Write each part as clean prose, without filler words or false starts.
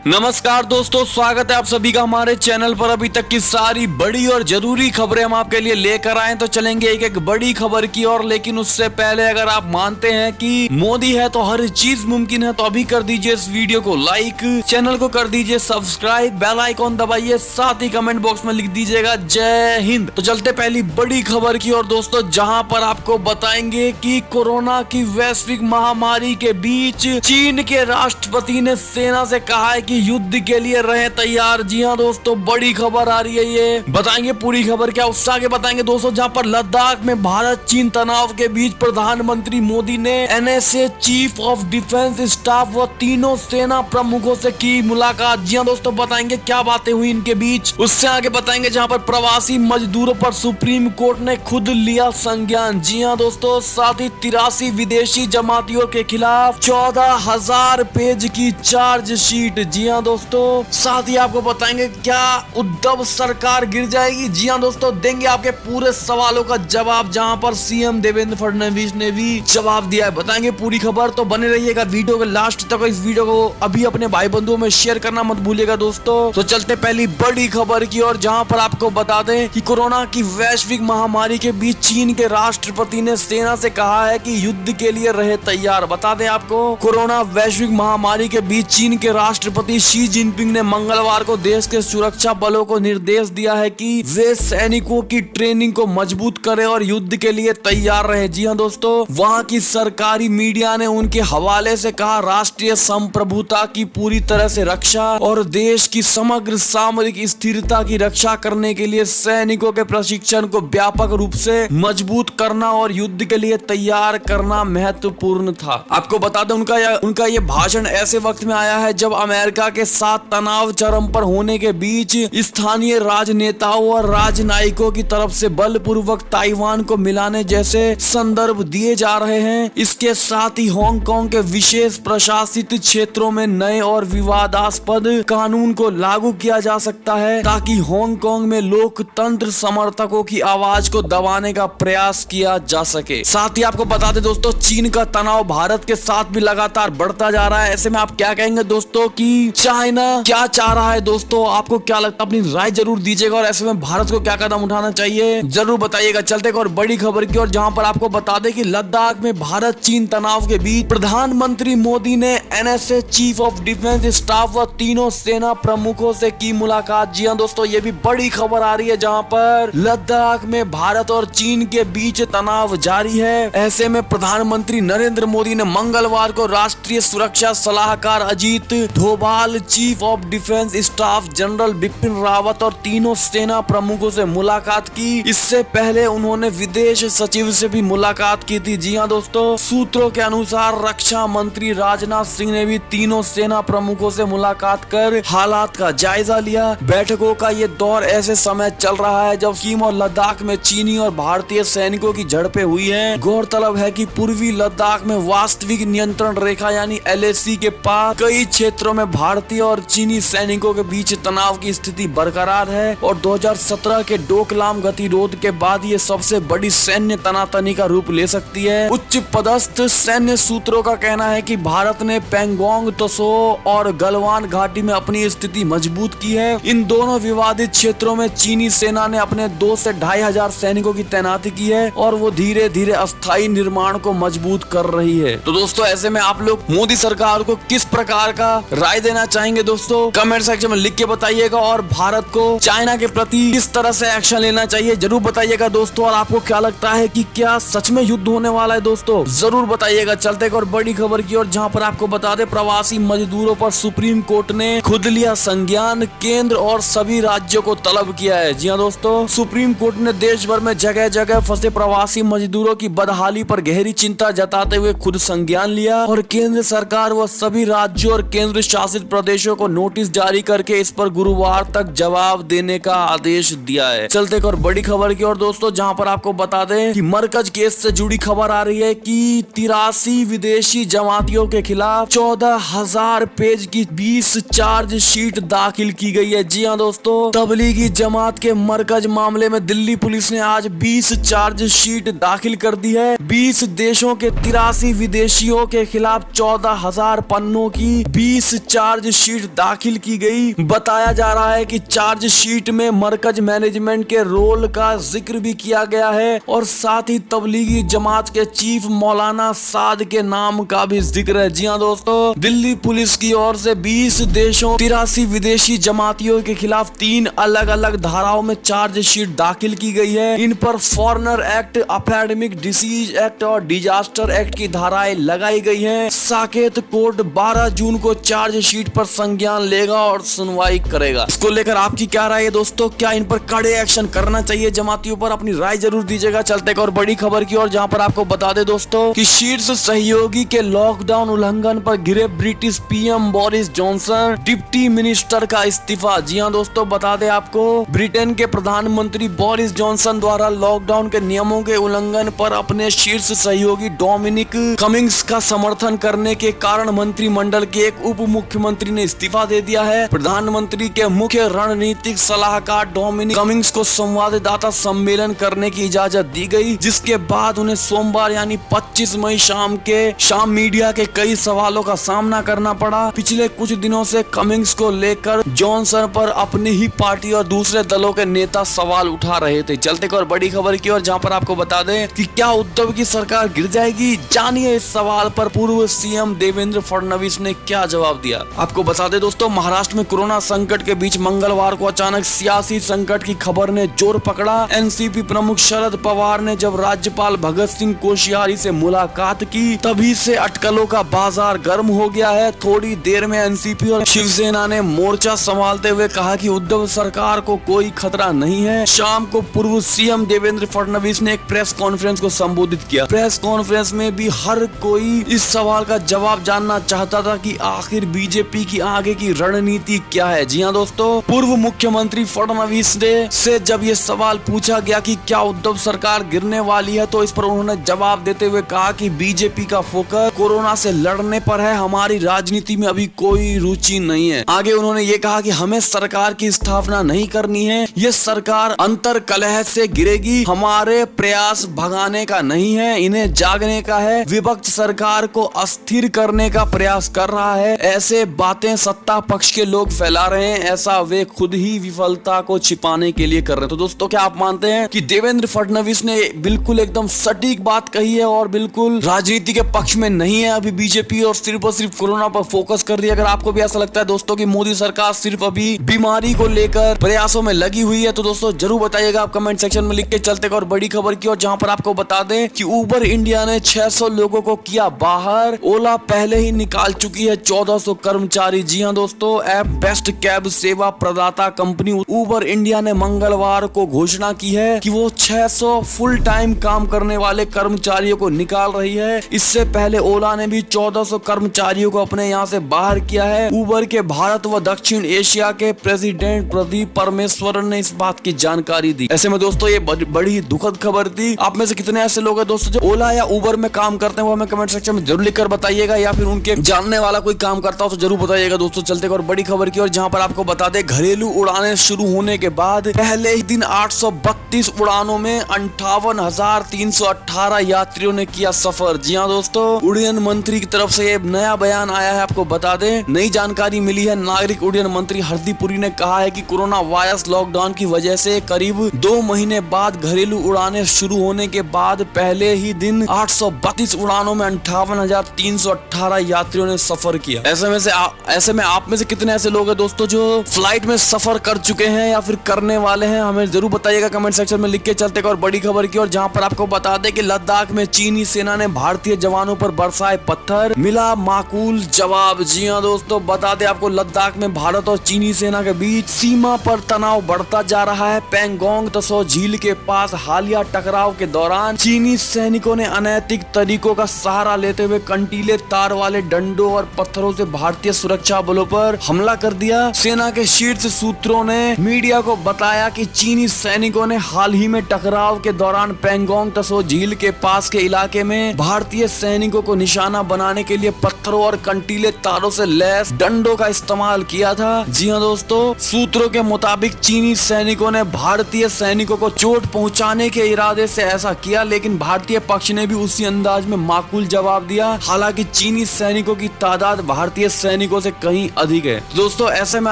नमस्कार दोस्तों, स्वागत है आप सभी का हमारे चैनल पर। अभी तक की सारी बड़ी और जरूरी खबरें हम आपके लिए लेकर आए, तो चलेंगे एक एक बड़ी खबर की ओर। लेकिन उससे पहले अगर आप मानते हैं कि मोदी है तो हर चीज मुमकिन है, तो अभी कर दीजिए इस वीडियो को लाइक, चैनल को कर दीजिए सब्सक्राइब, बेल आइकॉन दबाइए, साथ ही कमेंट बॉक्स में लिख दीजिएगा जय हिंद। तो चलते पहली बड़ी खबर की ओर दोस्तों, जहाँ पर आपको बताएंगे कि कोरोना की वैश्विक महामारी के बीच चीन के राष्ट्रपति ने सेना से कहा है कि युद्ध के लिए रहे तैयार। जी हाँ दोस्तों, बड़ी खबर आ रही है, ये बताएंगे पूरी खबर क्या उससे आगे बताएंगे दोस्तों। जहाँ पर लद्दाख में भारत चीन तनाव के बीच प्रधानमंत्री मोदी ने NSA chief of defence staff व तीनों सेना प्रमुखों से की मुलाकात। जी हाँ दोस्तों, बताएंगे क्या बातें हुई इनके बीच, उससे आगे बताएंगे। जहाँ पर प्रवासी मजदूरों पर सुप्रीम कोर्ट ने खुद लिया संज्ञान। जी हाँ दोस्तों, साथ ही 83 विदेशी जमातियों के खिलाफ 14,000 पेज की चार्जशीट। जी हाँ दोस्तों, साथ ही आपको बताएंगे क्या उद्धव सरकार गिर जाएगी। जी हाँ दोस्तों, देंगे आपके पूरे सवालों का जवाब, जहाँ पर सीएम देवेंद्र फडणवीस ने भी जवाब दिया है। बताएंगे पूरी खबर, तो बने रहिएगा वीडियो के लास्ट तक। इस वीडियो को अभी अपने भाई बंधुओं में शेयर करना मत भूलिएगा दोस्तों। तो चलते पहली बड़ी खबर की ओर, जहाँ पर आपको बता दें कि कोरोना की वैश्विक महामारी के बीच चीन के राष्ट्रपति ने सेना से कहा है कि युद्ध के लिए रहे तैयार। बता दें आपको, कोरोना वैश्विक महामारी के बीच चीन के राष्ट्रपति शी जिनपिंग ने मंगलवार को देश के सुरक्षा बलों को निर्देश दिया है कि वे सैनिकों की ट्रेनिंग को मजबूत करें और युद्ध के लिए तैयार रहे। जी हाँ दोस्तों, वहां की सरकारी मीडिया ने उनके हवाले से कहा, राष्ट्रीय संप्रभुता की पूरी तरह से रक्षा और देश की समग्र सामरिक स्थिरता की रक्षा करने के लिए सैनिकों के प्रशिक्षण को व्यापक रूप से मजबूत करना और युद्ध के लिए तैयार करना महत्वपूर्ण था। आपको बता दें, उनका ये भाषण ऐसे वक्त में आया है जब अमेरिका के साथ तनाव चरम पर होने के बीच स्थानीय राजनेताओं और राजनयिकों की तरफ से बलपूर्वक ताइवान को मिलाने जैसे संदर्भ दिए जा रहे हैं। इसके साथ ही हांगकांग के विशेष प्रशासित क्षेत्रों में नए और विवादास्पद कानून को लागू किया जा सकता है, ताकि हांगकांग में लोकतंत्र समर्थकों की आवाज को दबाने का प्रयास किया जा सके। साथ ही आपको बता दें दोस्तों, चीन का तनाव भारत के साथ भी लगातार बढ़ता जा रहा है। ऐसे में आप क्या कहेंगे दोस्तों कि चाइना क्या चाह रहा है दोस्तों, आपको क्या लगता है, अपनी राय जरूर दीजिएगा। और ऐसे में भारत को क्या कदम उठाना चाहिए जरूर बताइएगा। चलते एक और बड़ी खबर की ओर, जहां पर आपको बता दें कि लद्दाख में भारत चीन तनाव के बीच प्रधानमंत्री मोदी ने NSA chief of defence staff व तीनों सेना प्रमुखों से की मुलाकात। जी हाँ दोस्तों, ये भी बड़ी खबर आ रही है, जहाँ पर लद्दाख में भारत और चीन के बीच तनाव जारी है। ऐसे में प्रधानमंत्री नरेंद्र मोदी ने मंगलवार को राष्ट्रीय सुरक्षा सलाहकार Ajit Doval, chief of defence staff general Bipin Rawat और तीनों सेना प्रमुखों से मुलाकात की। इससे पहले उन्होंने विदेश सचिव से भी मुलाकात की थी। जी हाँ दोस्तों, सूत्रों के अनुसार रक्षा मंत्री राजनाथ सिंह ने भी तीनों सेना प्रमुखों से मुलाकात कर हालात का जायजा लिया। बैठकों का ये दौर ऐसे समय चल रहा है जब सीमा और लद्दाख में चीनी और भारतीय सैनिकों की झड़पें हुई हैं। गौरतलब है कि पूर्वी लद्दाख में वास्तविक नियंत्रण रेखा यानी एलएसी के पास कई क्षेत्रों में भारतीय और चीनी सैनिकों के बीच तनाव की स्थिति बरकरार है और 2017 के डोकलाम गतिरोध के बाद ये सबसे बड़ी सैन्य तनातनी का रूप ले सकती है। उच्च पदस्थ सैन्य सूत्रों का कहना है कि भारत ने पैंगोंग त्सो और गलवान घाटी में अपनी स्थिति मजबूत की है। इन दोनों विवादित क्षेत्रों में चीनी सेना ने अपने 2 से 2,500 सैनिकों की तैनाती की है और वो धीरे धीरे अस्थायी निर्माण को मजबूत कर रही है। तो दोस्तों, ऐसे में आप लोग मोदी सरकार को किस प्रकार का राय देना चाहेंगे दोस्तों, कमेंट सेक्शन में लिख के बताइएगा। और भारत को चाइना के प्रति किस तरह से एक्शन लेना चाहिए जरूर बताइएगा दोस्तों। और आपको क्या लगता है कि क्या सच में युद्ध होने वाला है दोस्तों, जरूर बताइएगा। चलते एक और बड़ी खबर की ओर, जहां पर आपको बता दें प्रवासी मजदूरों पर सुप्रीम कोर्ट ने खुद लिया संज्ञान, केंद्र और सभी राज्यों को तलब किया है। जी हाँ दोस्तों, सुप्रीम कोर्ट ने देश भर में जगह जगह फंसे प्रवासी मजदूरों की बदहाली पर गहरी चिंता जताते हुए खुद संज्ञान लिया और केंद्र सरकार व सभी राज्यों और केंद्र शासित प्रदेशों को नोटिस जारी करके इस पर गुरुवार तक जवाब देने का आदेश दिया है। चलते एक और बड़ी खबर की ओर दोस्तों, जहां पर आपको बता दें कि मरकज केस से जुड़ी खबर आ रही है कि 83 विदेशी जमातियों के खिलाफ 14,000 पेज की 20 चार्जशीट दाखिल की गई है। जी हाँ दोस्तों, तबलीगी जमात के मरकज मामले में दिल्ली पुलिस ने आज 20 चार्जशीट दाखिल कर दी है। 20 देशों के 83 विदेशियों के खिलाफ 14,000 पन्नों की 20 चार्ज चार्जशीट दाखिल की गई। बताया जा रहा है कि चार्जशीट में मरकज मैनेजमेंट के रोल का जिक्र भी किया गया है और साथ ही तबलीगी जमात के चीफ मौलाना साद के नाम का भी जिक्र है। जी हाँ दोस्तों, दिल्ली पुलिस की ओर से 20 देशों 83 विदेशी जमातियों के खिलाफ 3 अलग अलग धाराओं में चार्जशीट दाखिल की गई है। इन पर foreigner act, epidemic disease act और डिजास्टर एक्ट की धाराएं लगाई गई हैं। साकेत कोर्ट 12 जून को चार्जशीट पर संज्ञान लेगा और सुनवाई करेगा। इसको लेकर आपकी क्या राय है दोस्तों? क्या इन पर कड़े एक्शन करना चाहिए जमातियों पर? अपनी राय जरूर दीजिएगा। चलते एक और बड़ी खबर की ओर, जहां पर आपको बता दे दोस्तों कि शीर्ष सहयोगी के लॉकडाउन उल्लंघन पर घिरे British PM Boris Johnson, deputy minister का इस्तीफा। जी हाँ दोस्तों, बता दे आपको ब्रिटेन के प्रधानमंत्री बोरिस जॉनसन द्वारा लॉकडाउन के नियमों के उल्लंघन पर अपने शीर्ष सहयोगी डोमिनिक कमिंग्स का समर्थन करने के कारण मंत्रिमंडल के एक उप मुख्यमंत्री ने इस्तीफा दे दिया है। प्रधानमंत्री के मुख्य रणनीतिक सलाहकार डोमिनिक कमिंग्स को संवाददाता सम्मेलन करने की इजाजत दी गई, जिसके बाद उन्हें सोमवार यानी 25 मई शाम मीडिया के कई सवालों का सामना करना पड़ा। पिछले कुछ दिनों से कमिंग्स को लेकर जॉनसन पर अपनी ही पार्टी और दूसरे दलों के नेता सवाल उठा रहे थे। चलते और बड़ी खबर की ओर, जहां पर आपको बता दें कि क्या उद्धव की सरकार गिर जाएगी। जानिए इस सवाल पर पूर्व सीएम देवेंद्र फडणवीस ने क्या जवाब दिया। आपको बता दें दोस्तों, महाराष्ट्र में कोरोना संकट के बीच मंगलवार को अचानक सियासी संकट की खबर ने जोर पकड़ा। एनसीपी प्रमुख शरद पवार ने जब राज्यपाल भगत सिंह कोश्यारी से मुलाकात की, तभी से अटकलों का बाजार गर्म हो गया है। थोड़ी देर में एनसीपी और शिवसेना ने मोर्चा संभालते हुए कहा कि उद्धव सरकार को कोई खतरा नहीं है। शाम को पूर्व सीएम देवेंद्र फडणवीस ने एक प्रेस कॉन्फ्रेंस को संबोधित किया। प्रेस कॉन्फ्रेंस में भी हर कोई इस सवाल का जवाब जानना चाहता था कि आखिर बीजेपी की आगे की रणनीति क्या है। जी हाँ दोस्तों, पूर्व मुख्यमंत्री फडणवीस से जब ये सवाल पूछा गया कि क्या उद्धव सरकार गिरने वाली है, तो इस पर उन्होंने जवाब देते हुए कहा कि बीजेपी का फोकस कोरोना से लड़ने पर है, हमारी राजनीति में अभी कोई रुचि नहीं है। आगे उन्होंने ये कहा कि हमें सरकार की स्थापना नहीं करनी है, ये सरकार अंतर कलह से गिरेगी, हमारे प्रयास भगाने का नहीं है, इन्हें जागने का है। विपक्ष सरकार को अस्थिर करने का प्रयास कर रहा है, ऐसे बातें सत्ता पक्ष के लोग फैला रहे हैं, ऐसा वे खुद ही विफलता को छिपाने के लिए कर रहे हैं। तो दोस्तों, क्या आप मानते हैं कि देवेंद्र फडणवीस ने बिल्कुल एकदम सटीक बात कही है और बिल्कुल राजनीति के पक्ष में नहीं है अभी बीजेपी और सिर्फ कोरोना पर फोकस कर रही है? अगर आपको भी ऐसा लगता है दोस्तों कि मोदी सरकार सिर्फ अभी बीमारी को लेकर प्रयासों में लगी हुई है, तो दोस्तों जरूर बताइएगा आप कमेंट सेक्शन में लिख के। चलते और बड़ी खबर की, और जहां पर आपको बता दें कि उबर इंडिया ने 600 लोगों को किया बाहर। ओला पहले ही निकाल चुकी है 1400 कर्मचारी। जी हां दोस्तों, ऐप बेस्ट कैब सेवा प्रदाता कंपनी उबर इंडिया ने मंगलवार को घोषणा की है कि वो 600 फुल टाइम काम करने वाले कर्मचारियों को निकाल रही है। इससे पहले ओला ने भी 1400 कर्मचारियों को अपने यहाँ से बाहर किया है। उबर के भारत व दक्षिण एशिया के प्रेसिडेंट प्रदीप परमेश्वरन ने इस बात की जानकारी दी। ऐसे में दोस्तों ये बड़ी दुखद खबर थी। आप में से कितने ऐसे लोग हैं दोस्तों जो ओला या उबर में काम करते हैं, वो हमें कमेंट सेक्शन में जरूर लिखकर बताइएगा, या फिर उनके जानने वाला कोई काम करता हो तो जरूर बताइएगा दोस्तों। चलते और बड़ी खबर की, और जहां पर आपको बता दें घरेलू उड़ानें शुरू होने के बाद पहले ही दिन 832 उड़ानों में 58,318 यात्रियों ने किया सफर। जी हाँ दोस्तों, उड़ान मंत्री की तरफ से ये नया बयान आया है। आपको बता दें, नई जानकारी मिली है। नागरिक उड्डयन मंत्री हरदीप पुरी ने कहा है कि कोरोना वायरस लॉकडाउन की वजह से करीब 2 महीने बाद घरेलू उड़ानें शुरू होने के बाद पहले ही दिन 832 उड़ानों में 58,318 यात्रियों ने सफर किया। ऐसे में आप में से कितने ऐसे लोग हैं दोस्तों जो फ्लाइट में सफर कर चुके हैं या फिर करने वाले हैं, हमें जरूर बताइएगा कमेंट सेक्शन में लिख के। चलते और बड़ी खबर की, और जहां पर आपको बता दें कि लद्दाख में चीनी सेना ने भारतीय जवानों पर बरसाए पत्थर, मिला माकूल जवाब। जी हां दोस्तों, बता दें आपको लद्दाख में भारत और चीनी सेना के बीच सीमा पर तनाव बढ़ता जा रहा है। पेंगोंग तसो झील के पास हालिया टकराव के दौरान चीनी सैनिकों ने अनैतिक तरीकों का सहारा लेते हुए कंटीले तार वाले डंडों और पत्थरों से भारतीय सुरक्षा बलों पर हमला कर दिया। सेना के शीर्ष सूत्रों ने मीडिया को बताया कि चीनी सैनिकों ने हाल ही में टकराव के दौरान पेंगोंग तसो झील के पास के इलाके में भारतीय सैनिकों को निशाना बनाने के लिए पत्थरों और कंटीले तारों से लैस डंडों का इस्तेमाल किया था। जी हां दोस्तों, सूत्रों के मुताबिक चीनी सैनिकों ने भारतीय सैनिकों को चोट पहुंचाने के इरादे से ऐसा किया, लेकिन भारतीय पक्ष ने भी उसी अंदाज में माकूल जवाब दिया। हालांकि चीनी सैनिकों की तादाद भारतीय सैनिकों सैनिकों से कहीं अधिक है। दोस्तों ऐसे में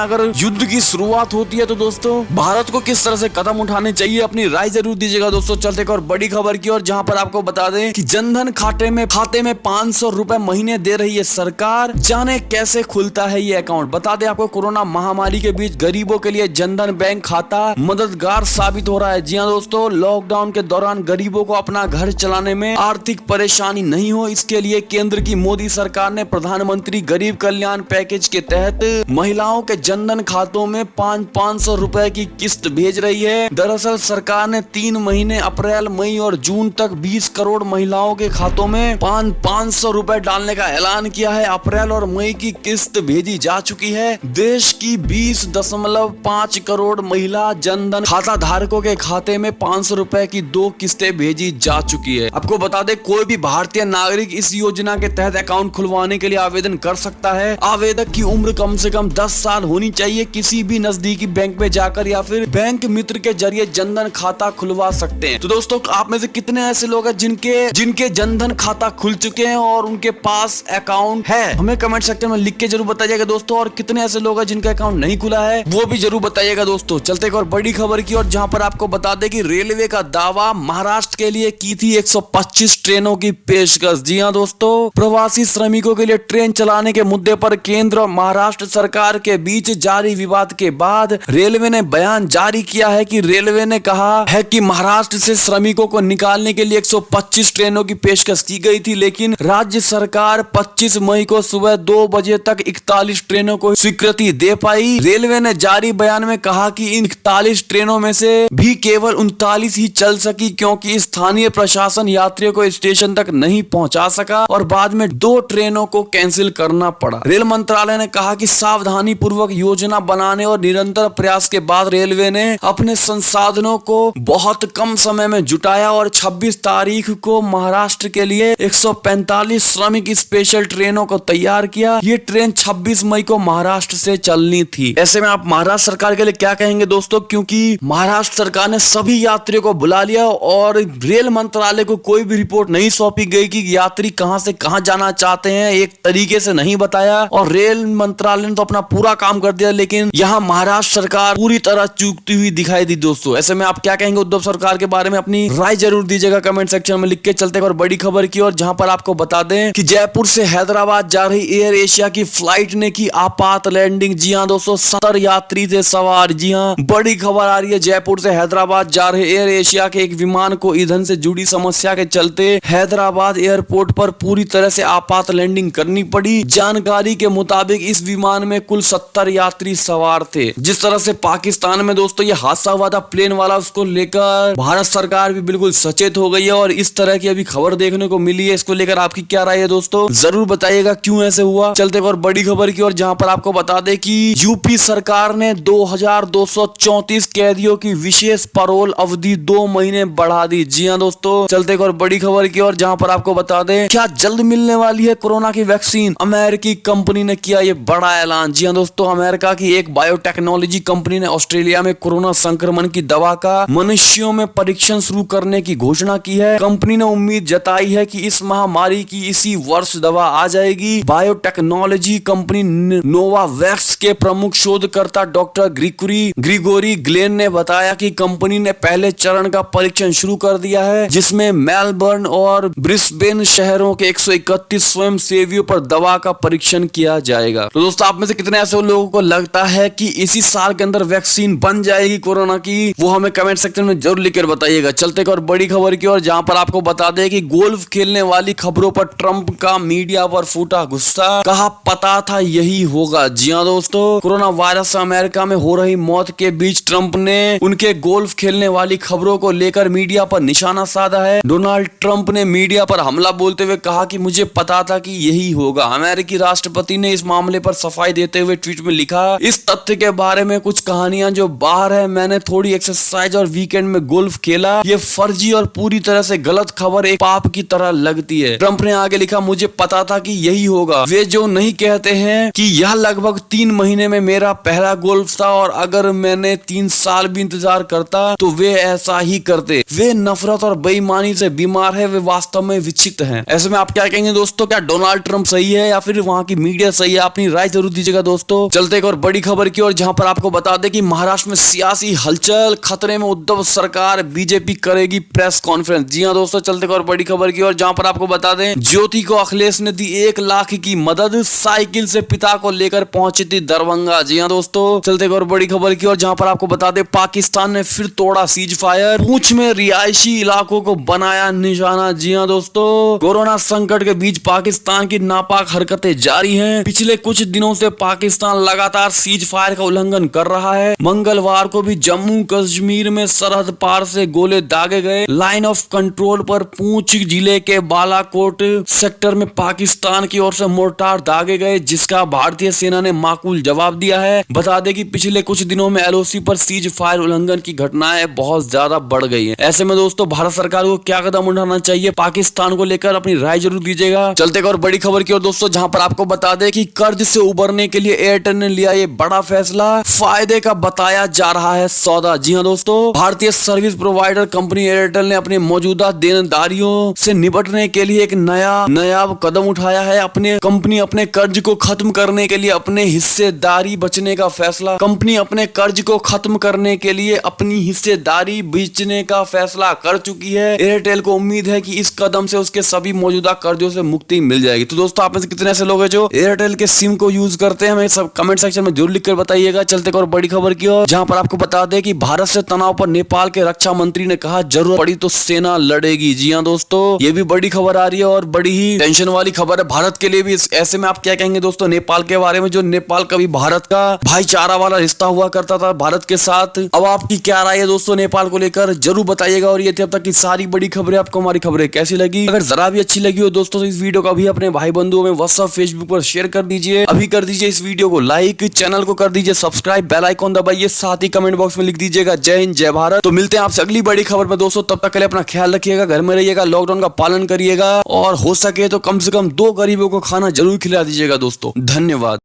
अगर युद्ध की शुरुआत होती है तो दोस्तों भारत को किस तरह से कदम उठाने चाहिए, अपनी राय जरूर दीजिएगा। दोस्तों चलते एक और बड़ी खबर की ओर, जहां पर आपको बता दें कि जनधन खाते में 500 रुपए महीने दे रही है सरकार। जाने कैसे खुलता है ये अकाउंट। बता दें आपको, कोरोना महामारी के बीच गरीबों के लिए जनधन बैंक खाता मददगार साबित हो रहा है। जी हाँ दोस्तों, लॉकडाउन के दौरान गरीबों को अपना घर चलाने में आर्थिक परेशानी नहीं हो, इसके लिए केंद्र की मोदी सरकार ने प्रधानमंत्री गरीब कल्याण पैकेज के तहत महिलाओं के जनधन खातों में 500 रुपए की किस्त भेज रही है। दरअसल सरकार ने 3 महीने अप्रैल, मई और जून तक 20 करोड़ महिलाओं के खातों में 500 रुपए डालने का ऐलान किया है। अप्रैल और मई की किस्त भेजी जा चुकी है। देश की 20.5 करोड़ महिला जनधन खाता धारकों के खाते में 500 रुपए की 2 किस्तें भेजी जा चुकी है। आपको बता दें, कोई भी भारतीय नागरिक इस योजना के तहत अकाउंट खुलवाने के लिए आवेदन कर सकता है। आवेदक की उम्र कम से कम 10 साल होनी चाहिए। किसी भी नजदीकी बैंक में जाकर या फिर बैंक मित्र के जरिए जनधन खाता खुलवा सकते हैं। तो दोस्तों आप में से कितने ऐसे लोग हैं जिनके जनधन खाता खुल चुके हैं और उनके पास अकाउंट है, हमें कमेंट सेक्शन में लिख के जरूर बताइएगा दोस्तों। और कितने ऐसे लोग हैं जिनका अकाउंट नहीं खुला है, वो भी जरूर बताइएगा दोस्तों। चलते एक और बड़ी खबर की और, जहां पर आपको बता दें कि रेलवे का दावा, महाराष्ट्र के लिए की थी 125 ट्रेनों की पेशकश। जी हां दोस्तों, प्रवासी श्रमिकों के लिए ट्रेन चलाने के मुद्दे पर केंद्र और महाराष्ट्र सरकार के बीच जारी विवाद के बाद रेलवे ने बयान जारी किया है कि रेलवे ने कहा है कि महाराष्ट्र से श्रमिकों को निकालने के लिए 125 ट्रेनों की पेशकश की गई थी, लेकिन राज्य सरकार 25 मई को सुबह 2 बजे तक 41 ट्रेनों को स्वीकृति दे पाई। रेलवे ने जारी बयान में कहा कि इन 41 ट्रेनों में से भी केवल 39 ही चल सकी, क्योंकि स्थानीय प्रशासन यात्रियों को स्टेशन तक नहीं पहुंचा सका और बाद में 2 ट्रेनों को कैंसिल करना पड़ा। रेल मंत्रालय ने कहा कि सावधानी पूर्वक योजना बनाने और निरंतर प्रयास के बाद रेलवे ने अपने संसाधनों को बहुत कम समय में जुटाया और 26 तारीख को महाराष्ट्र के लिए 145 श्रमिक स्पेशल ट्रेनों को तैयार किया। ये ट्रेन 26 मई को महाराष्ट्र से चलनी थी। ऐसे में आप महाराष्ट्र सरकार के लिए क्या कहेंगे दोस्तों, क्योंकि महाराष्ट्र सरकार ने सभी यात्रियों को बुला लिया और रेल मंत्रालय को कोई भी रिपोर्ट नहीं सौंपी गई कि यात्री कहां से कहां जाना चाहते हैं, एक तरीके से नहीं बताया और रेल मंत्रालय ने तो अपना पूरा काम कर दिया, लेकिन यहाँ महाराष्ट्र सरकार पूरी तरह चूकती हुई दिखाई दी दोस्तों। ऐसे में आप क्या कहेंगे उद्धव सरकार के बारे में, अपनी राय जरूर दीजिएगा कमेंट सेक्शन में लिख के। चलते और बड़ी खबर की और, जहां पर आपको बता दें कि जयपुर से हैदराबाद जा रही एयर एशिया की फ्लाइट ने की आपात लैंडिंग। जी हां दोस्तों, 70 यात्री थे सवार। जी हां, बड़ी खबर आ रही है। जयपुर से हैदराबाद जा रहे एयर एशिया के एक विमान को ईंधन से जुड़ी समस्या के चलते हैदराबाद एयरपोर्ट पर पूरी तरह से आपात लैंडिंग करनी पड़ी। जानकारी के मुताबिक इस विमान में कुल 70 यात्री सवार थे। जिस तरह से पाकिस्तान में दोस्तों ये हादसा हुआ था प्लेन वाला, उसको लेकर भारत सरकार भी बिल्कुल सचेत हो गई है और इस तरह की अभी खबर देखने को मिली है। इसको लेकर आपकी क्या राय है दोस्तों, जरूर बताइएगा क्यों ऐसे हुआ। चलते और बड़ी खबर की और, जहां पर आपको बता दें कि यूपी सरकार ने 2234 कैदियों की विशेष पैरोल अवधि 2 महीने बढ़ा दी। जी हां दोस्तों, चलते और बड़ी खबर की और, जहां पर आपको बता दें क्या जल्द मिलने वाली है कोरोना की वैक्सीन। अमेरिकी कंपनी ने किया ये बड़ा ऐलान। जी हां दोस्तों, अमेरिका की एक बायोटेक्नोलॉजी कंपनी ने ऑस्ट्रेलिया में कोरोना संक्रमण की दवा का मनुष्यों में परीक्षण शुरू करने की घोषणा की है। कंपनी ने उम्मीद जताई है कि इस महामारी की इसी वर्ष दवा आ जाएगी। बायोटेक्नोलॉजी कंपनी नोवावैक्स के प्रमुख शोधकर्ता डॉक्टर ग्रिगोरी ग्लेन ने बताया कि कंपनी ने पहले चरण का परीक्षण शुरू कर दिया है, जिसमें मेलबर्न और ब्रिस्बेन शहरों के 131 स्वयं सेवियों पर दवा का परीक्षण किया जाएगा। तो दोस्तों आप में से कितने ऐसे लोगों को लगता है कि इसी साल के अंदर वैक्सीन बन जाएगी कोरोना की, वो हमें कमेंट सेक्शन में जरूर लिखकर बताइएगा। चलते और बड़ी खबर की और, जहां पर आपको बता दें कि गोल्फ खेलने वाली खबरों पर ट्रंप का मीडिया पर फूटा गुस्सा। कहा पता था यही होगा। जी हां दोस्तों, कोरोना वायरस से अमेरिका में हो रही मौत के बीच ट्रंप ने उनके गोल्फ खेलने वाली खबरों को लेकर मीडिया पर निशाना साधा है। डोनाल्ड ट्रंप ने मीडिया पर हमला बोलते हुए कहा कि मुझे पता था कि यही होगा। अमेरिकी राष्ट्रपति ने इस मामले पर सफाई देते हुए ट्वीट में लिखा, इस तथ्य के बारे में कुछ कहानियां जो बाहर है, मैंने थोड़ी एक्सरसाइज और वीकेंड में गोल्फ खेला। ये फर्जी और पूरी तरह से गलत खबर एक पाप की तरह लगती है। ट्रंप ने आगे लिखा, मुझे पता था कि यही होगा। वे जो नहीं कहते हैं कि यह लगभग 3 महीने में मेरा पहला गोल्फ था और अगर मैंने 3 साल भी इंतजार करता तो वे ऐसा ही करते। वे नफरत और बेईमानी से बीमार है, वे वास्तव में विक्षिप्त हैं। ऐसे में आप क्या कहेंगे दोस्तों, क्या डोनाल्ड ट्रंप सही है या फिर वहां की मीडिया है सही है, अपनी राय जरूर दीजिएगा दोस्तों। चलते एक और बड़ी खबर की ओर, जहां पर आपको बता दें कि महाराष्ट्र में सियासी हलचल, खतरे में उद्धव सरकार, बीजेपी करेगी प्रेस कॉन्फ्रेंस। जी हां दोस्तों, चलते एक और बड़ी खबर की ओर, जहां पर आपको बता दें ज्योति को अखिलेश ने दी 1 लाख की मदद, साइकिल से पिता को लेकर पहुंची थी दरभंगा। जी हां दोस्तों, चलते एक और बड़ी खबर की ओर, जहां पर आपको बता दें पाकिस्तान ने फिर तोड़ा सीज फायर, पूंछ में रिहायशी इलाकों को बनाया निशाना। जी हां दोस्तों, कोरोना संकट के बीच पाकिस्तान की नापाक हरकतें जारी हैं। पिछले कुछ दिनों से पाकिस्तान लगातार सीज फायर का उल्लंघन कर रहा है। मंगलवार को भी जम्मू कश्मीर में सरहद पार से गोले दागे गए। लाइन ऑफ कंट्रोल पर पूंछ जिले के बालाकोट सेक्टर में पाकिस्तान की ओर से मोर्टार दागे गए, जिसका भारतीय सेना ने माकूल जवाब दिया है। बता दें कि पिछले कुछ दिनों में एलओसी पर सीज फायर उल्लंघन की घटनाएं बहुत ज्यादा बढ़ गई हैं। ऐसे में दोस्तों भारत सरकार को क्या कदम उठाना चाहिए पाकिस्तान को लेकर, अपनी राय जरूर दीजिएगा। चलते एक और बड़ी खबर की ओर दोस्तों, जहां पर आपको बता दें कि कर्ज से उबरने के लिए एयरटेल ने लिया ये बड़ा फैसला, फायदे का बताया जा रहा है सौदा। जी हां दोस्तों, भारतीय सर्विस प्रोवाइडर कंपनी एयरटेल ने अपने मौजूदा देनदारियों से निपटने के लिए एक नया कदम उठाया है। कंपनी अपने कर्ज को खत्म करने के लिए अपने हिस्सेदारी बेचने का फैसला कर चुकी है। एयरटेल को उम्मीद है कि इस कदम से उसके सभी मौजूदा कर्जों से मुक्ति मिल जाएगी। तो दोस्तों आप में से कितने ऐसे लोग हैं जो एयरटेल के सिम को यूज करते हैं, हमें सब कमेंट सेक्शन में जरूर लिखकर बताइएगा। चलते एक और बड़ी खबर की ओर, जहां पर आपको बता दें कि भारत से तनाव पर नेपाल के रक्षा मंत्री ने कहा जरूरत पड़ी तो सेना लड़ेगी। जी हां दोस्तों, ये भी बड़ी खबर आ रही है और बड़ी ही टेंशन वाली खबर है भारत के लिए भी। ऐसे में आप क्या कहेंगे दोस्तों नेपाल के बारे में, जो नेपाल कभी भारत का भाईचारा वाला रिश्ता हुआ करता था भारत के साथ। अब आपकी क्या राय है दोस्तों नेपाल को लेकर, जरूर बताइएगा। और ये थी अब तक की सारी बड़ी खबरें। आपको हमारी खबरें कैसी लगी? अगर जरा भी अच्छी लगी हो दोस्तों तो इस वीडियो को भी अपने भाई बंधुओं में व्हाट्सएप फेसबुक पर शेयर कर दीजिए। अभी कर दीजिए इस वीडियो को लाइक, चैनल को कर दीजिए सब्सक्राइब, बेल आइकॉन दबाइए, साथ ही कमेंट बॉक्स में लिख दीजिएगा जय हिंद जय भारत। तो मिलते हैं आपसे अगली बड़ी खबर में दोस्तों, तब तक के लिए अपना ख्याल रखिएगा, घर में रहिएगा, लॉकडाउन का पालन करिएगा और हो सके तो कम से कम 2 गरीबों को खाना जरूर खिला दीजिएगा दोस्तों। धन्यवाद।